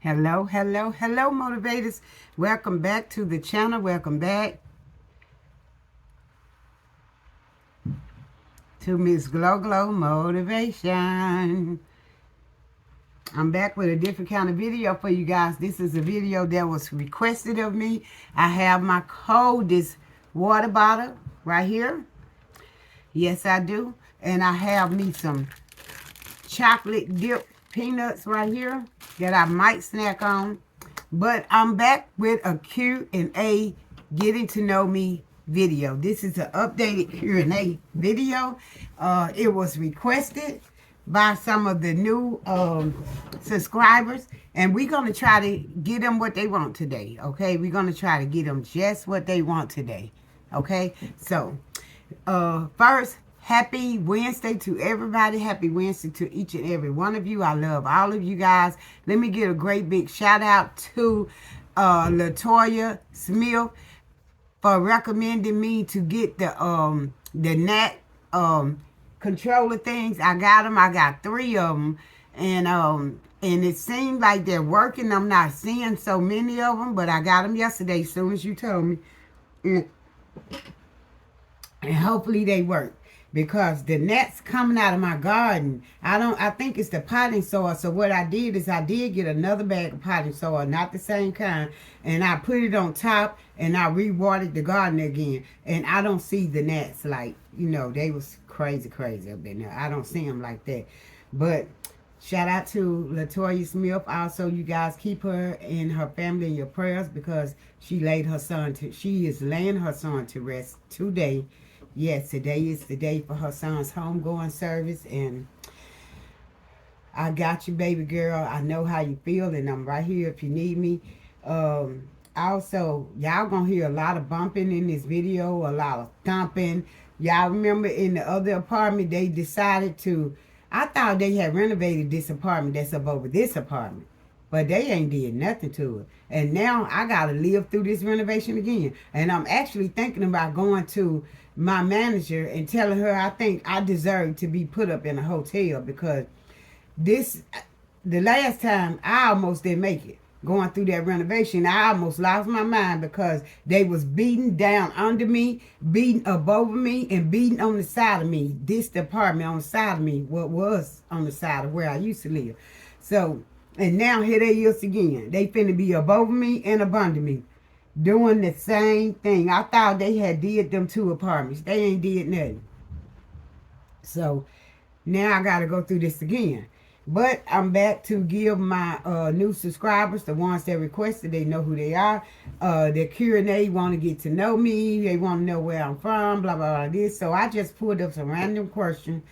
Hello, hello, hello, motivators. Welcome back to the channel. Welcome back to Mzgloglo Motivation. I'm back with a different kind of video for you guys. This is a video that was requested of me. I have my coldest water bottle right here. Yes, I do. And I have me some chocolate dipped peanuts right here that I might snack on. But I'm back with a Q&A getting to know me video. This is an updated Q&A video. It was requested by some of the new subscribers, and we're going to try to get them what they want today, okay? We're going to try to get them just what they want today, okay? So, first, happy Wednesday to everybody. Happy Wednesday to each and every one of you. I love all of you guys. Let me give a great big shout out to Latoya Smith for recommending me to get the NAT controller things. I got them. I got 3 of them. And it seemed like they're working. I'm not seeing so many of them, but I got them yesterday as soon as you told me. And hopefully they work, because the gnats coming out of my garden, I think it's the potting soil. So what I did is I did get another bag of potting soil, not the same kind, and I put it on top and I re-watered the garden again, and I don't see the gnats like, you know, they was crazy up in there. I don't see them like that. But shout out to Latoya Smith. Also, you guys keep her and her family in your prayers, because she is laying her son to rest today. Yes, today is the day for her son's homegoing service, and I got you, baby girl. I know how you feel, and I'm right here if you need me. Also, y'all gonna hear a lot of bumping in this video, a lot of thumping. Y'all remember in the other apartment, they decided to, I thought they had renovated this apartment that's up over this apartment, but they ain't did nothing to it. And now I gotta live through this renovation again. And I'm actually thinking about going to my manager and telling her I think I deserve to be put up in a hotel, because the last time I almost didn't make it going through that renovation. I almost lost my mind, because they was beating down under me, beating up over me, and beating on the side of me. This department on the side of me, what was on the side of where I used to live. So, and now here they is again. They finna be above me and up under me, doing the same thing. I thought they had did them 2 apartments. They ain't did nothing. So now I gotta go through this again. But I'm back to give my new subscribers, the ones that requested, they know who they are. The Q&A want to get to know me. They want to know where I'm from, blah, blah, blah, this. So I just pulled up some random questions,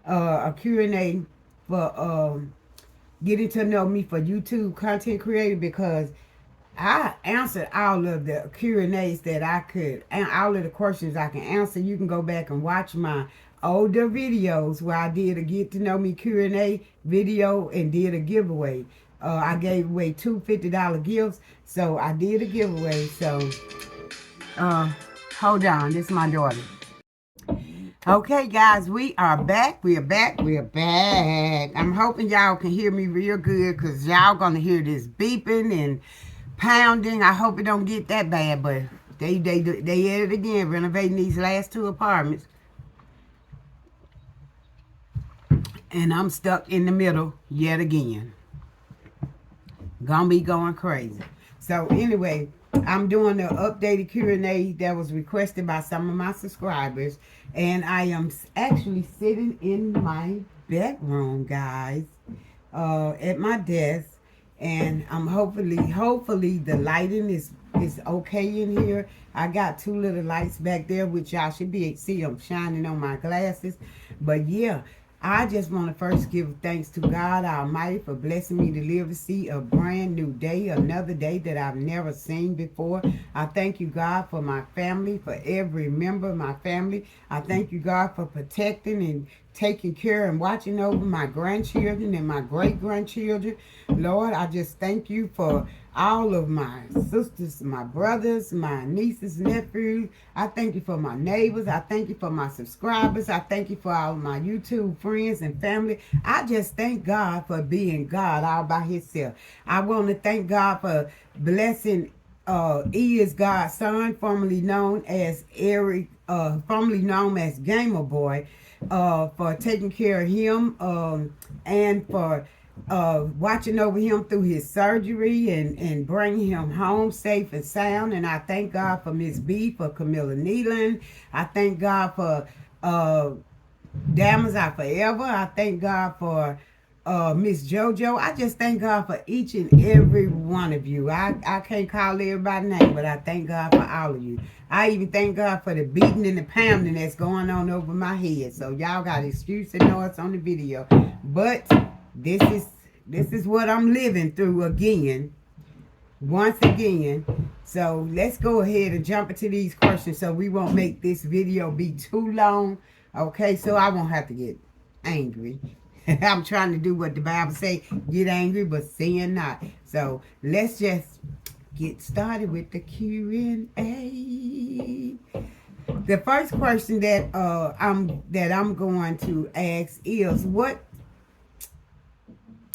a Q&A for getting to know me for YouTube content creator, because I answered all of the Q&As that I could, and all of the questions I can answer. You can go back and watch my older videos where I did a get to know me Q&A video and did a giveaway. I gave away 2 $50 gifts, so I did a giveaway. So hold on, this is my daughter. Okay, guys, we are back. We are back. I'm hoping y'all can hear me real good, because y'all gonna hear this beeping and pounding. I hope it don't get that bad, but they at it again, renovating these last 2 apartments. And I'm stuck in the middle yet again. Gonna be going crazy. So anyway, I'm doing the updated Q&A that was requested by some of my subscribers. And I am actually sitting in my bedroom, guys, at my desk. And I'm hopefully the lighting is okay in here. I got 2 little lights back there, which y'all should be able to see them shining on my glasses. But yeah, I just want to first give thanks to God Almighty for blessing me to live to see a brand new day, another day that I've never seen before. I thank you, God, for my family, for every member of my family. I thank you, God, for protecting and taking care and watching over my grandchildren and my great-grandchildren. Lord, I just thank you for all of my sisters, my brothers, my nieces, nephews. I thank you for my neighbors. I thank you for my subscribers. I thank you for all my YouTube friends and family. I just thank God for being God all by himself. I want to thank God for blessing E is God's son, formerly known as Eric, formerly known as Gamer Boy, for taking care of him, and for watching over him through his surgery and bringing him home safe and sound. And I thank God for Miss B, for Camilla Nealon. I thank God for Diamonds Are Forever. I thank God for Miss JoJo. I just thank God for each and every one of you. I can't call everybody's name, but I thank God for all of you. I even thank God for the beating and the pounding that's going on over my head. So y'all got excuse and noise on the video. But this is what I'm living through again. Once again. So let's go ahead and jump into these questions so we won't make this video be too long. Okay, so I won't have to get angry. I'm trying to do what the Bible say, get angry but sin not. So let's just get started with the Q&A. The first question that I'm going to ask is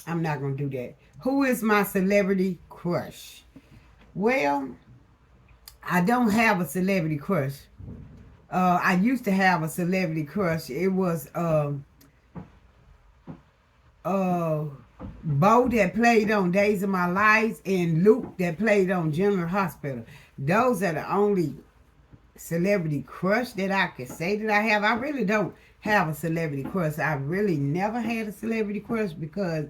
I'm not going to do that. Who is my celebrity crush? Well, I don't have a celebrity crush. I used to have a celebrity crush. It was Bo that played on Days of My Life and Luke that played on General Hospital. Those are the only celebrity crush that I can say that I have. I really don't have a celebrity crush. I really never had a celebrity crush because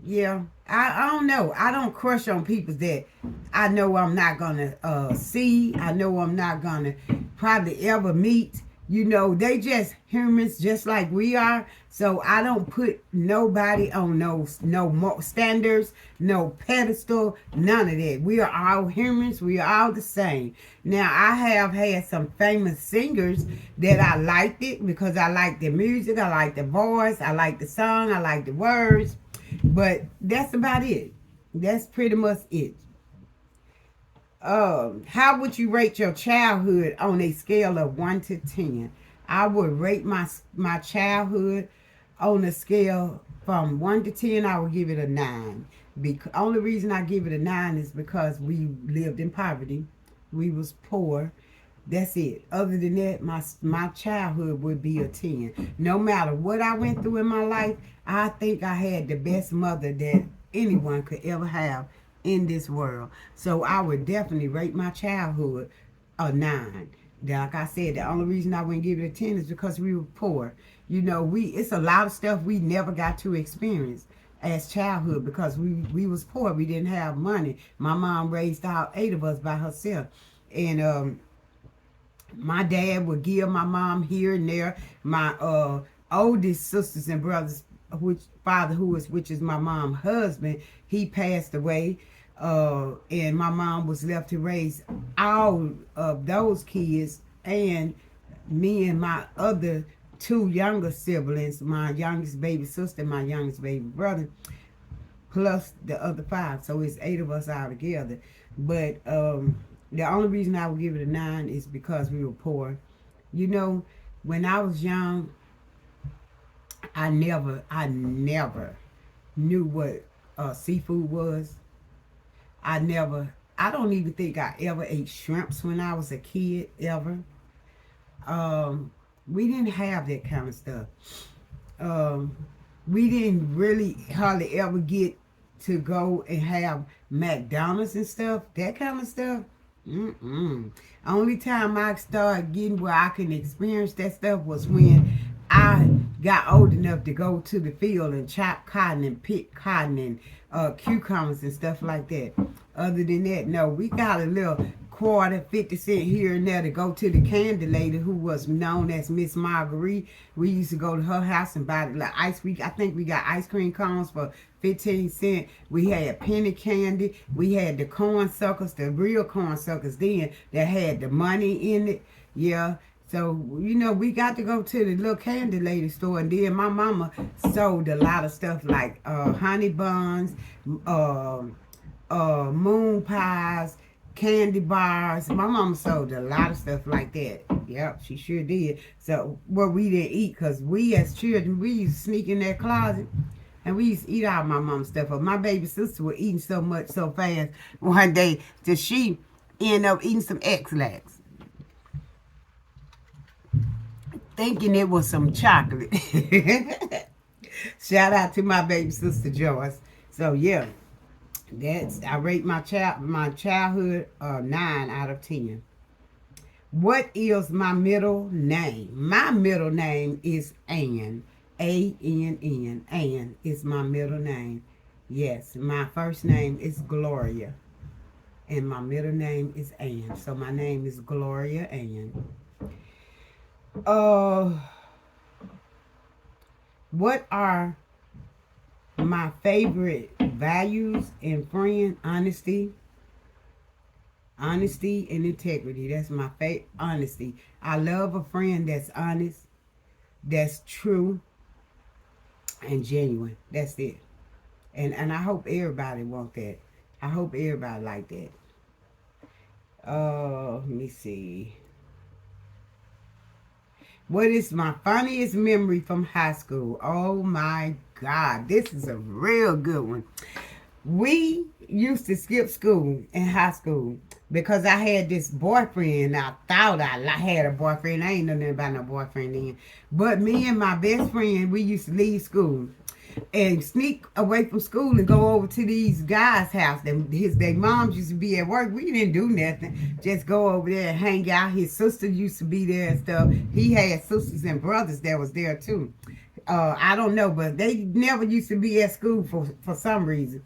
yeah, I don't know. I don't crush on people that I know I'm not gonna see. I know I'm not gonna probably ever meet. You know, they just humans just like we are. So I don't put nobody on no standards, no pedestal, none of that. We are all humans. We are all the same. Now, I have had some famous singers that I liked it because I like the music, I like the voice, I like the song, I like the words. But that's about it. That's pretty much it. How would you rate your childhood on a scale of 1 to 10? I would rate my childhood on a scale from 1 to 10. I would give it a 9. The only reason I give it a 9 is because we lived in poverty. We was poor. That's it. Other than that, my childhood would be a 10. No matter what I went through in my life, I think I had the best mother that anyone could ever have in this world. So I would definitely rate my childhood a 9. Like I said, the only reason I wouldn't give it a 10 is because we were poor. You know, it's a lot of stuff we never got to experience as childhood because we was poor. We didn't have money. My mom raised all 8 of us by herself. And my dad would give my mom here and there. My oldest sisters and brothers, which is my mom's husband, he passed away. And my mom was left to raise all of those kids and me and my other 2 younger siblings, my youngest baby sister, my youngest baby brother, plus the other 5. So it's 8 of us all together. But the only reason I would give it a 9 is because we were poor. You know, when I was young, I never knew what seafood was. I don't even think I ever ate shrimps when I was a kid, ever. We didn't have that kind of stuff. We didn't really hardly ever get to go and have McDonald's and stuff, that kind of stuff. Only time I started getting where I can experience that stuff was when I got old enough to go to the field and chop cotton and pick cotton and cucumbers and stuff like that. Other than that, no, we got a little quarter, 50 cents here and there to go to the candy lady who was known as Miss Marguerite. We used to go to her house and buy like ice cream. I think we got ice cream cones for 15 cents. We had penny candy. We had the corn suckers, the real corn suckers then that had the money in it. Yeah. So, you know, we got to go to the little candy lady store, and then my mama sold a lot of stuff like honey buns, moon pies, candy bars. My mama sold a lot of stuff like that. Yep, she sure did. So, what we didn't eat, because we as children, we used to sneak in that closet and we used to eat all my mom's stuff. But my baby sister was eating so much so fast one day that she ended up eating some X-Lax, thinking it was some chocolate. Shout out to my baby sister Joyce. So yeah, I rate my childhood 9 out of 10. What is my middle name? My middle name is Ann. A-N-N. Ann is my middle name. Yes, my first name is Gloria. And my middle name is Ann. So my name is Gloria Ann. What are my favorite values and friend? Honesty and integrity. That's my favorite. Honesty. I love a friend that's honest, that's true, and genuine. That's it. And I hope everybody want that. I hope everybody like that. Let me see. What is my funniest memory from high school? Oh my God, this is a real good one. We used to skip school in high school because I had this boyfriend. I thought I had a boyfriend. I ain't know nothing about no boyfriend then. But me and my best friend, we used to leave school and sneak away from school and go over to these guys' house. Their moms used to be at work. We didn't do nothing. Just go over there and hang out. His sister used to be there and stuff. He had sisters and brothers that was there too. I don't know, but they never used to be at school for some reason.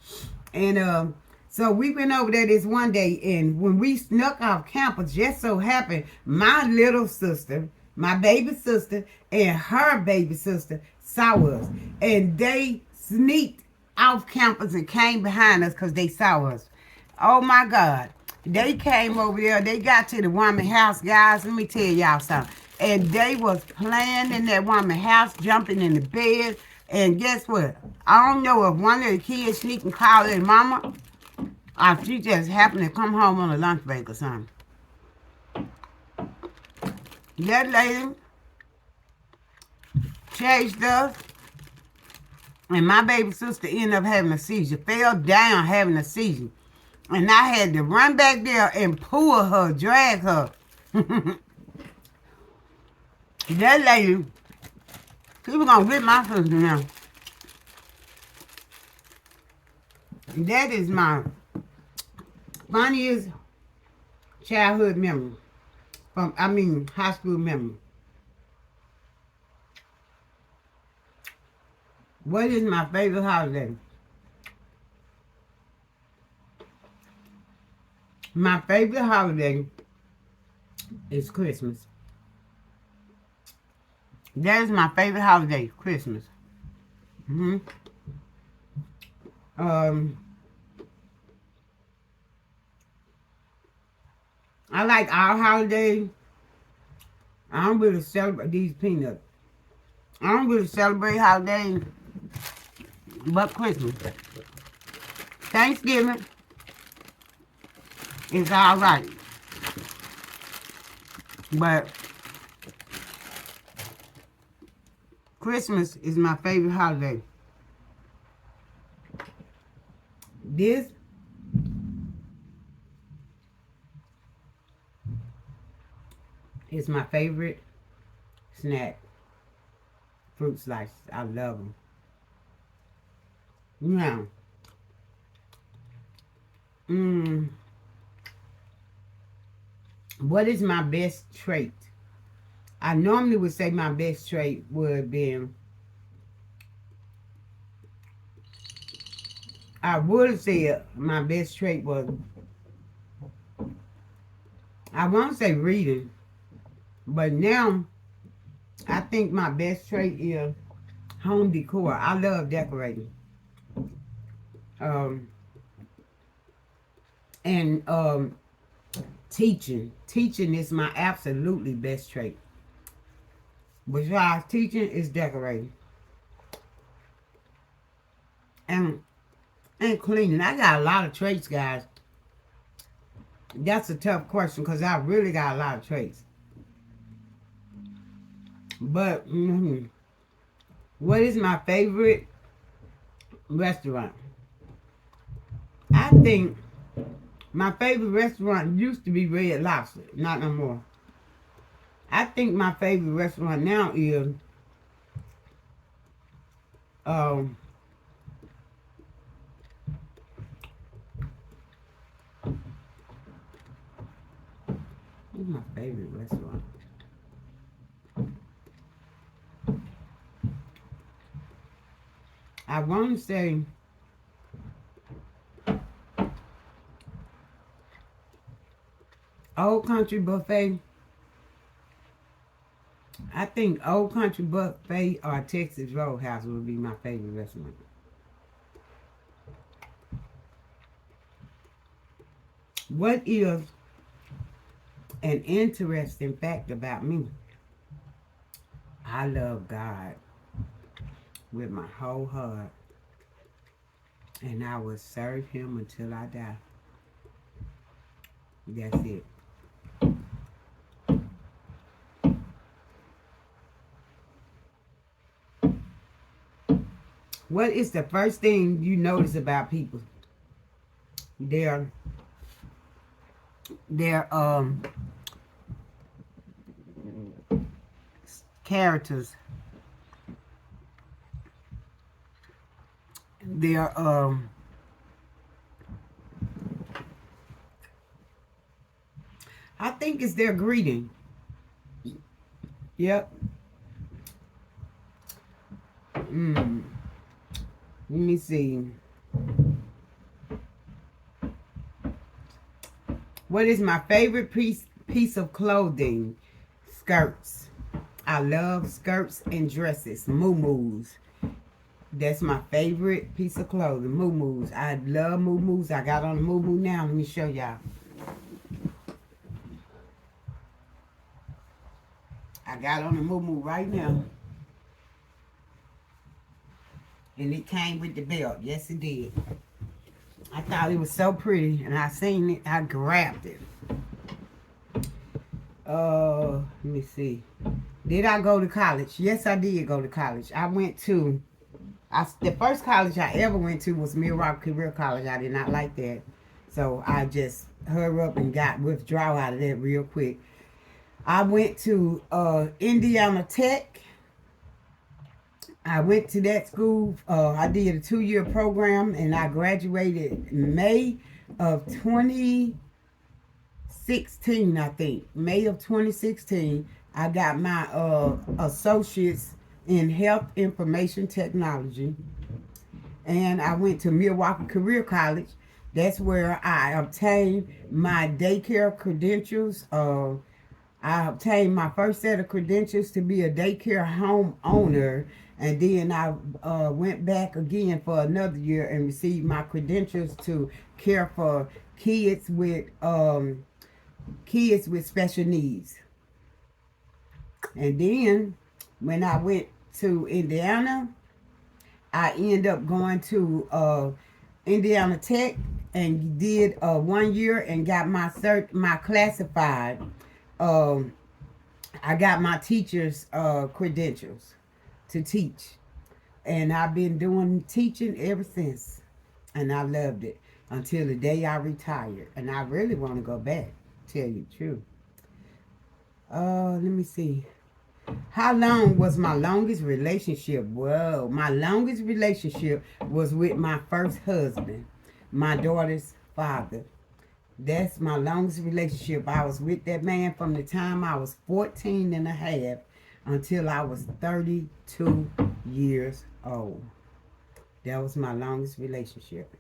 And so we went over there this one day, and when we snuck off campus, just so happened my little sister, my baby sister, and her baby sister saw us. And they sneaked off campus and came behind us because they saw us. Oh my God. They came over there. They got to the woman's house, guys. Let me tell y'all something. And they was playing in that woman's house, jumping in the bed. And guess what? I don't know if one of the kids sneaked and called their mama, or if she just happened to come home on a lunch break or something. That lady chased us, and my baby sister ended up having a seizure. Fell down having a seizure. And I had to run back there and pull her, drag her. That lady, she was going to whip my sister now. That is my funniest childhood memory. High school memory. What is my favorite holiday? My favorite holiday is Christmas. That is my favorite holiday, Christmas. I like our holidays. I don't really celebrate these peanuts. I don't really celebrate holidays but Christmas. Thanksgiving is all right. But Christmas is my favorite holiday. This is my favorite snack. Fruit slices. I love them. Now, what is my best trait? I normally would say my best trait would be, I would say my best trait was, I won't say reading, but now I think my best trait is home decor. I love decorating. Teaching. Teaching is my absolutely best trait. Besides teaching is decorating. And And cleaning. I got a lot of traits, guys. That's a tough question because I really got a lot of traits. But, what is my favorite restaurant? I think my favorite restaurant used to be Red Lobster. Not no more. I think my favorite restaurant now is um what's my favorite restaurant? I want to say Old Country Buffet. I think Old Country Buffet or Texas Roadhouse would be my favorite restaurant. What is an interesting fact about me? I love God with my whole heart, and I will serve Him until I die. That's it. What is the first thing you notice about people? Their characters. Their I think it's their greeting. Yep. Let me see. What is my favorite piece of clothing? Skirts. I love skirts and dresses. Moo-moos. That's my favorite piece of clothing. Moo-moos. I love moo-moos. I got on a moo-moo now. Let me show y'all. I got on a moo-moo right now. And it came with the belt. Yes, it did. I thought it was so pretty. And I seen it. I grabbed it. Let me see. Did I go to college? Yes, I did go to college. I went to... the first college I ever went to was Milwaukee Career College. I did not like that. So I just hurry up and withdraw out of that real quick. I went to Indiana Tech. I went to that school. I did a 2-year program and I graduated May of 2016, I think. May of 2016. I got my associates in health information technology. And I went to Milwaukee Career College. That's where I obtained my daycare credentials. I obtained my first set of credentials to be a daycare home owner. And then I went back again for another year and received my credentials to care for kids with special needs. And then when I went to Indiana, I ended up going to Indiana Tech and did 1 year and got my classified. I got my teacher's credentials to teach. And I've been doing teaching ever since. And I loved it until the day I retired. And I really want to go back, tell you the truth. Let me see. How long was my longest relationship? Well, my longest relationship was with my first husband, my daughter's father. That's my longest relationship. I was with that man from the time I was 14 and a half until I was 32 years old. That was my longest relationship.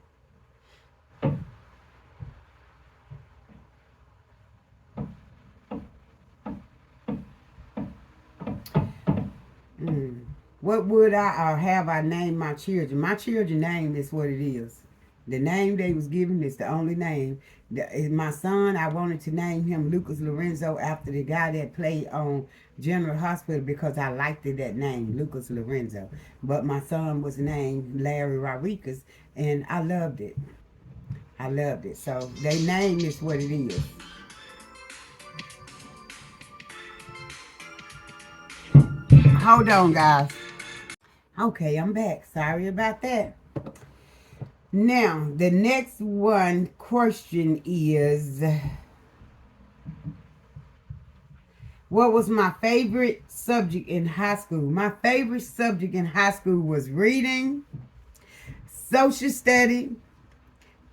What would I or have I named my children? My children's name is what it is. The name they was given is the only name. My son, I wanted to name him Lucas Lorenzo after the guy that played on General Hospital because I liked that name, Lucas Lorenzo. But my son was named Larry Rodriguez, and I loved it. I loved it. So they name is what it is. Hold on, guys. Okay, I'm back. Sorry about that. Now, the next one question is, what was my favorite subject in high school? My favorite subject in high school was reading, social study,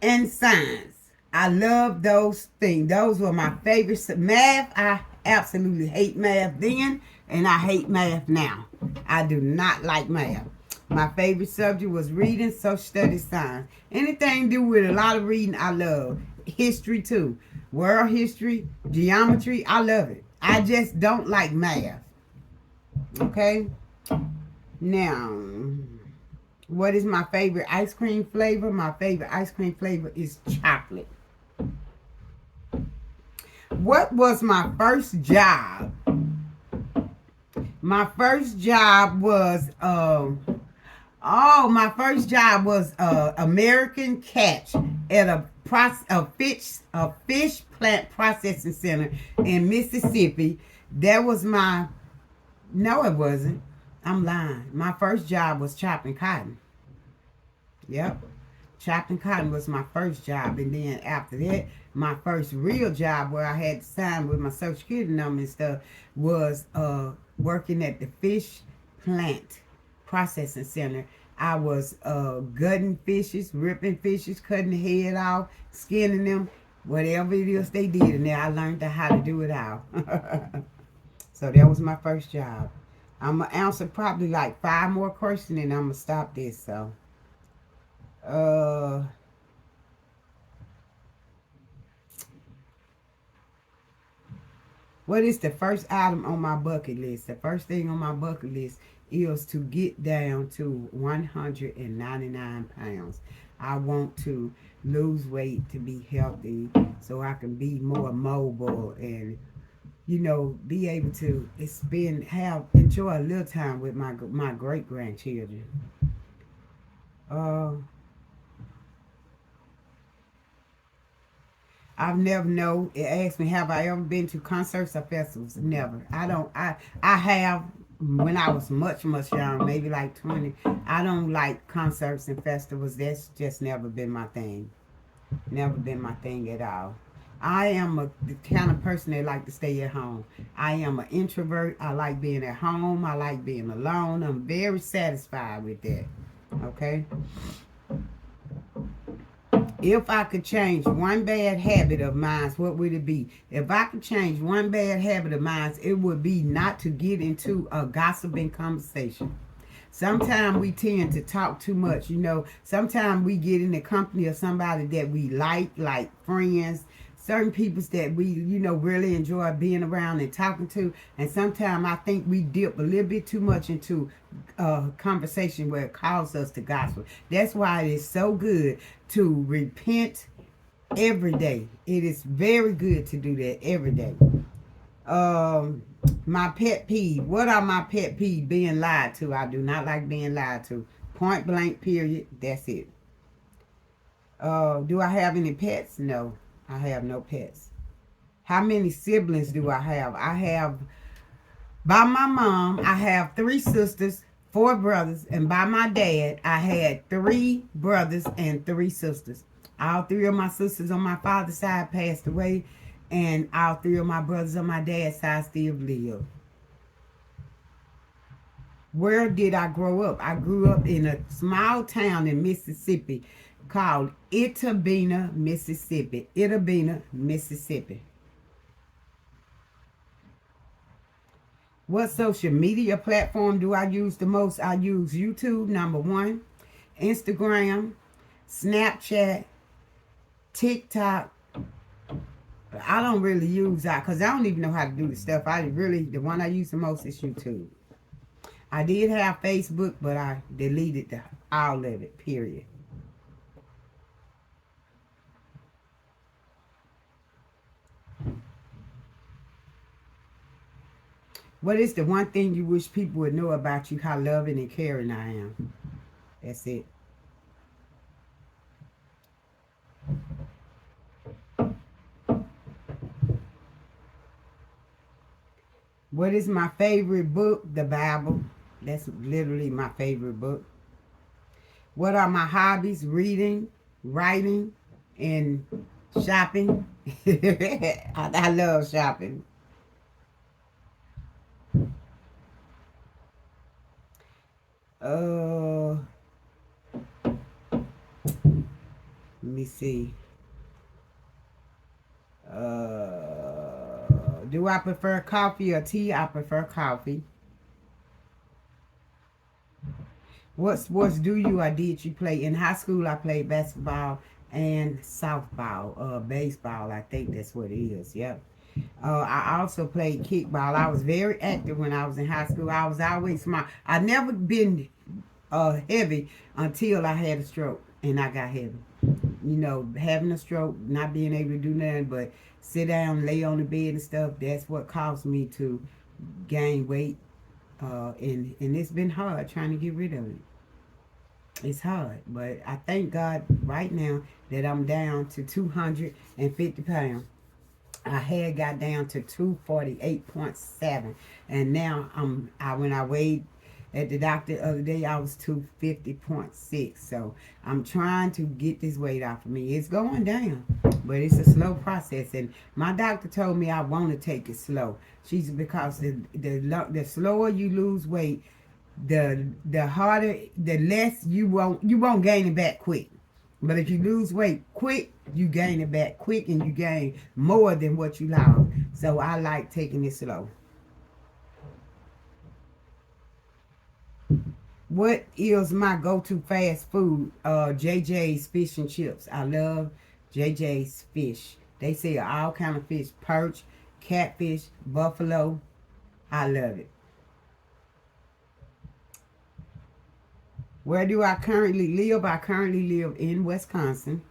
and science. I love those things. Those were my favorite. Math, I absolutely hate math then, and I hate math now. I do not like math. My favorite subject was reading, social studies, science. Anything to do with a lot of reading, I love. History too. World history, geometry, I love it. I just don't like math. Okay? Now, what is my favorite ice cream flavor? My favorite ice cream flavor is chocolate. What was my first job? My first job was my first job was American Catch at a fish plant processing center in Mississippi. That was my No, it wasn't. I'm lying. My first job was chopping cotton. Yep. Chopping cotton was my first job. And then after that, my first real job where I had to sign with my social security number and stuff was working at the fish plant processing center. I was gutting fishes, ripping fishes, cutting the head off, skinning them, whatever it is they did. And then I learned how to do it all. So that was my first job. I'm going to answer probably like 5 more questions and I'm going to stop this. So, what is the first item on my bucket list? The first thing on my bucket list is to get down to 199 pounds. I want to lose weight to be healthy so I can be more mobile and be able to enjoy a little time with my great grandchildren. I've never know. It asked me, have I ever been to concerts or festivals? Never. I don't. I have when I was much young, maybe like 20. I don't like concerts and festivals. That's just never been my thing. Never been my thing at all. I am the kind of person that like to stay at home. I am an introvert. I like being at home. I like being alone. I'm very satisfied with that. Okay? If I could change one bad habit of mine, what would it be? If I could change one bad habit of mine, it would be not to get into a gossiping conversation. Sometimes we tend to talk too much, Sometimes we get in the company of somebody that we like friends, certain people that we, really enjoy being around and talking to. And sometimes I think we dip a little bit too much into a conversation where it causes us to gossip. That's why it is so good to repent every day. It is very good to do that every day. My pet peeve. What are my pet peeve? Being lied to. I do not like being lied to. Point blank, period. That's it. Do I have any pets? No, I have no pets. How many siblings do I have? I have, by my mom, I have 3 sisters, 4 brothers, and by my dad, I had 3 brothers and 3 sisters. All 3 of my sisters on my father's side passed away, and all 3 of my brothers on my dad's side still live. Where did I grow up? I grew up in a small town in Mississippi called Itabena, Mississippi. Itabena, Mississippi. What social media platform do I use the most? I use YouTube, number 1, Instagram, Snapchat, TikTok. I don't really use that because I don't even know how to do the stuff. The one I use the most is YouTube. I did have Facebook, but I deleted all of it, period. What is the one thing you wish people would know about you? How loving and caring I am. That's it. What is my favorite book? The Bible. That's literally my favorite book. What are my hobbies? Reading, writing, and shopping. I love shopping. Let me see. Do I prefer coffee or tea? I prefer coffee. What sports do you or did you play? In high school, I played basketball and softball, baseball. I think that's what it is. Yep. I also played kickball. I was very active when I was in high school. I was always smart. I never been heavy until I had a stroke and I got heavy. You know, having a stroke, not being able to do nothing but sit down, lay on the bed and stuff. That's what caused me to gain weight. And it's been hard trying to get rid of it. It's hard, but I thank God right now that I'm down to 250 pounds. I had got down to 248.7, and now when I weighed at the doctor the other day, I was 250.6. So I'm trying to get this weight off of me. It's going down, but it's a slow process. And my doctor told me I want to take it slow. She's because the slower you lose weight, the harder, the less you won't gain it back quick. But if you lose weight quick, you gain it back quick, and you gain more than what you lost. So I like taking it slow. What is my go-to fast food? JJ's fish and chips. I love JJ's fish. They sell all kind of fish: perch, catfish, buffalo. I love it. Where do I currently live? I currently live in Wisconsin.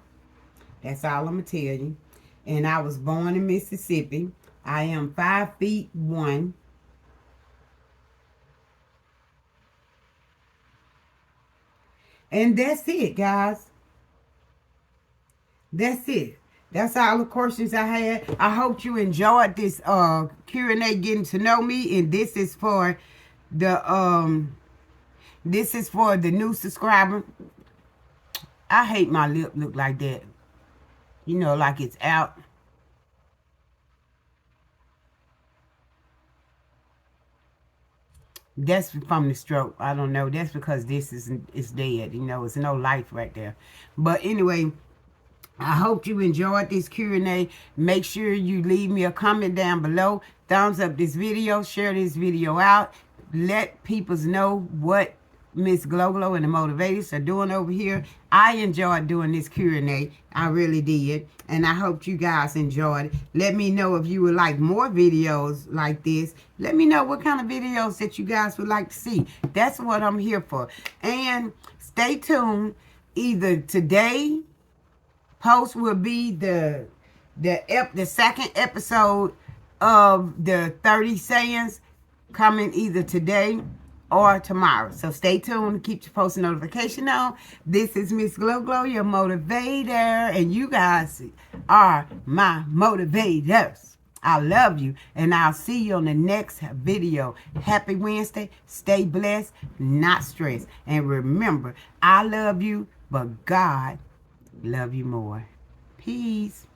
That's all I'm going to tell you. And I was born in Mississippi. I am 5'1". And that's it, guys. That's it. That's all the questions I had. I hope you enjoyed this Q&A, getting to know me. And this is for the new subscriber. I hate my lip look like that. You know, like it's out. That's from the stroke. I don't know. That's because this is dead. You know, it's no life right there. But anyway, I hope you enjoyed this Q&A. Make sure you leave me a comment down below. Thumbs up this video. Share this video out. Let people know what Mzgloglo and the motivators are doing over here. I enjoyed doing this Q&A. I really did. And I hope you guys enjoyed it. Let me know if you would like more videos like this. Let me know what kind of videos that you guys would like to see. That's what I'm here for. And stay tuned. Either today post will be the second episode of the 30 sayings, coming either today or tomorrow. So stay tuned. Keep your post notification on. This is Mzgloglo, your motivator, and you guys are my motivators. I love you, and I'll see you on the next video. Happy Wednesday. Stay blessed, not stressed. And remember, I love you, but God love you more. Peace.